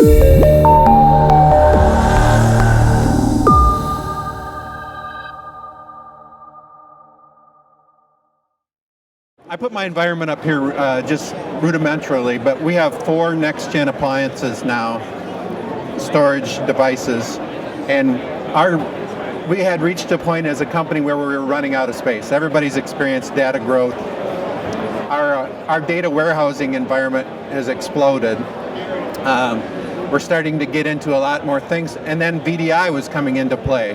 I put my environment up here just rudimentarily, but we have 4 NexGen appliances now, storage devices, and we had reached a point as a company where we were running out of space. Everybody's experienced data growth. Our data warehousing environment has exploded. We're starting to get into a lot more things, and then VDI was coming into play.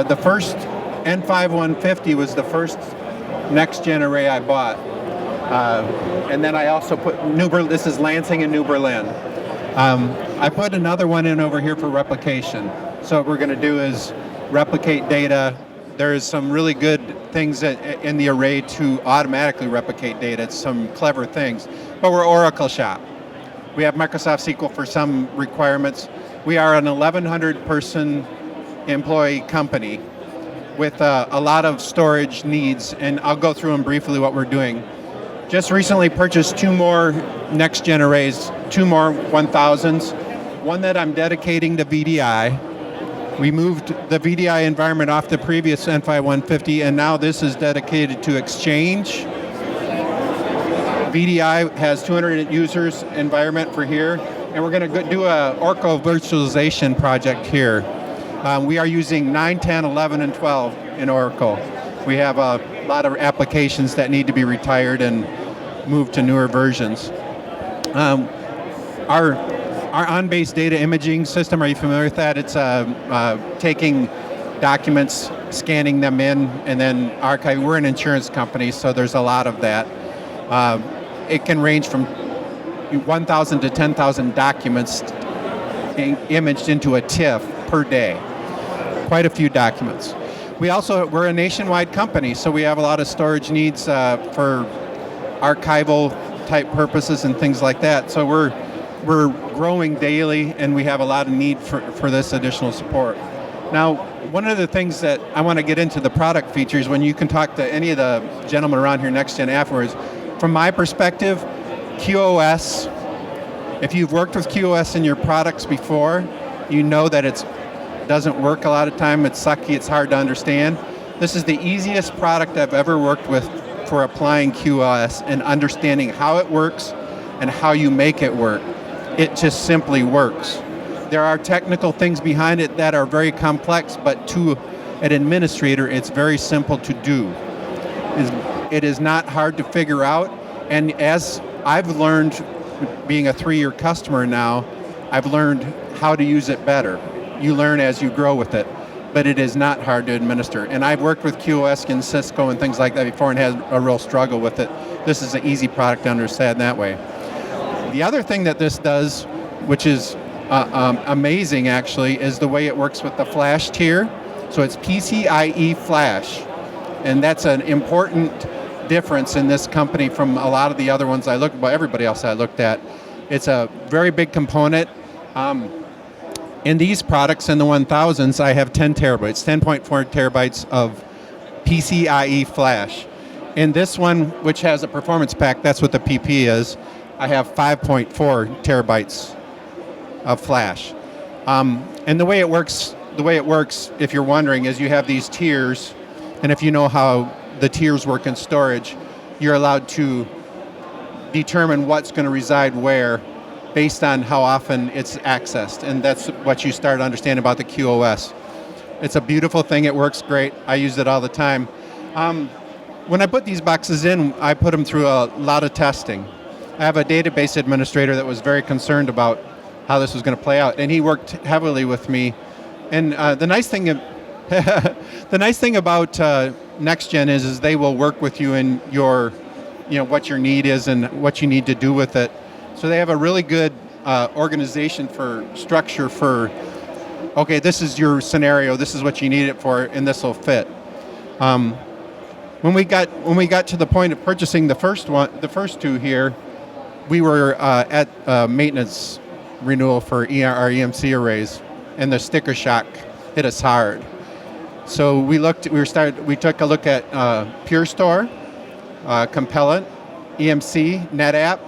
The first N5150 was the first NexGen array I bought. And then I also put this is Lansing and New Berlin. I put another one in over here for replication. So what we're going to do is replicate data. There's some really good things in the array to automatically replicate data. It's some clever things. But we're Oracle shop. We have Microsoft SQL for some requirements. We are an 1,100 person employee company with a lot of storage needs, and I'll go through them briefly what we're doing. Just recently purchased 2 more NexGen arrays, 2 more 1000s, one that I'm dedicating to VDI. We moved the VDI environment off the previous N5150, and now this is dedicated to Exchange. VDI has 200 users environment for here, and we're going to do a Oracle virtualization project here. We are using 9, 10, 11, and 12 in Oracle. We have a lot of applications that need to be retired and moved to newer versions. Our on-base data imaging system, are you familiar with that? It's taking documents, scanning them in, and then archiving. We're an insurance company, so there's a lot of that. It can range from 1,000 to 10,000 documents imaged into a TIFF per day. Quite a few documents. We're a nationwide company, so we have a lot of storage needs for archival type purposes and things like that. So we're growing daily, and we have a lot of need for this additional support. Now, one of the things that I want to get into the product features, when you can talk to any of the gentlemen around here NexGen afterwards, from my perspective, QoS, if you've worked with QoS in your products before, you know that it doesn't work a lot of time, it's sucky, it's hard to understand. This is the easiest product I've ever worked with for applying QoS and understanding how it works and how you make it work. It just simply works. There are technical things behind it that are very complex, but to an administrator, it's very simple to do. It is not hard to figure out, and as I've learned, being a 3-year customer now, I've learned how to use it better. You learn as you grow with it, but it is not hard to administer. And I've worked with QoS and Cisco and things like that before and had a real struggle with it. This is an easy product to understand that way. The other thing that this does, which is amazing actually, is the way it works with the flash tier. So it's PCIe flash, and that's an important difference in this company from a lot of the other ones everybody else I looked at. It's a very big component. In these products, in the 1000s, I have 10 terabytes, 10.4 terabytes of PCIe flash. In this one, which has a performance pack, that's what the PP is, I have 5.4 terabytes of flash. And the way it works, if you're wondering, is you have these tiers, and if you know how the tiers work in storage, you're allowed to determine what's going to reside where based on how often it's accessed, and that's what you start to understand about the QoS. It's a beautiful thing, it works great, I use it all the time. When I put these boxes in, I put them through a lot of testing. I have a database administrator that was very concerned about how this was going to play out, and he worked heavily with me. And the nice thing about NexGen is they will work with you in your, what your need is and what you need to do with it. So they have a really good organization for structure for, okay, this is your scenario, this is what you need it for, and this will fit. When we got to the point of purchasing the first 2 here, we were at maintenance renewal for our EMC arrays, and the sticker shock hit us hard. So we took a look at PureStore, Compellent, EMC, NetApp,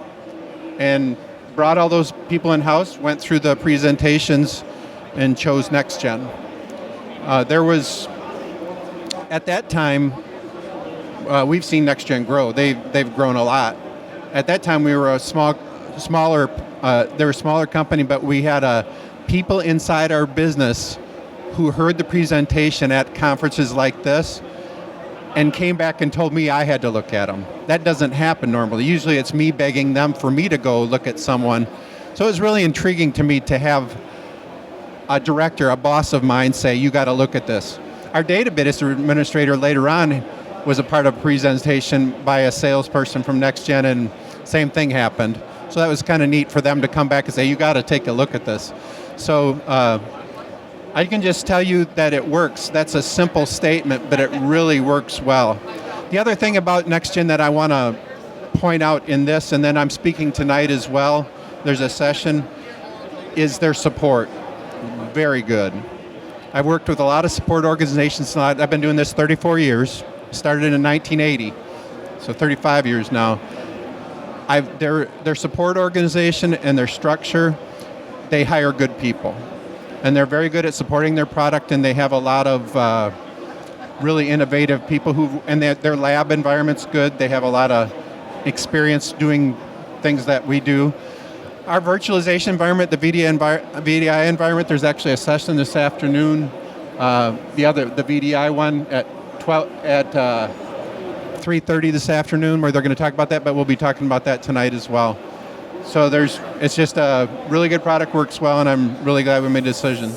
and brought all those people in-house, went through the presentations, and chose NexGen. There was, at that time, we've seen NexGen grow. They've grown a lot. At that time, we were a smaller company, but we had people inside our business who heard the presentation at conferences like this and came back and told me I had to look at them. That doesn't happen normally. Usually it's me begging them for me to go look at someone. So it was really intriguing to me to have a director, a boss of mine say, you got to look at this. Our database administrator later on was a part of a presentation by a salesperson from NexGen, and same thing happened. So that was kind of neat for them to come back and say, you got to take a look at this. So I can just tell you that it works. That's a simple statement, but it really works well. The other thing about NexGen that I want to point out in this, and then I'm speaking tonight as well, there's a session, is their support. Very good. I've worked with a lot of support organizations. I've been doing this 34 years. Started in 1980, so 35 years now. Their support organization and their structure, they hire good people. And they're very good at supporting their product, and they have a lot of really innovative people and their lab environment's good. They have a lot of experience doing things that we do. Our virtualization environment, the VDI environment, there's actually a session this afternoon, the VDI one at 3:30 this afternoon where they're going to talk about that, but we'll be talking about that tonight as well. So it's just a really good product, works well, and I'm really glad we made a decision.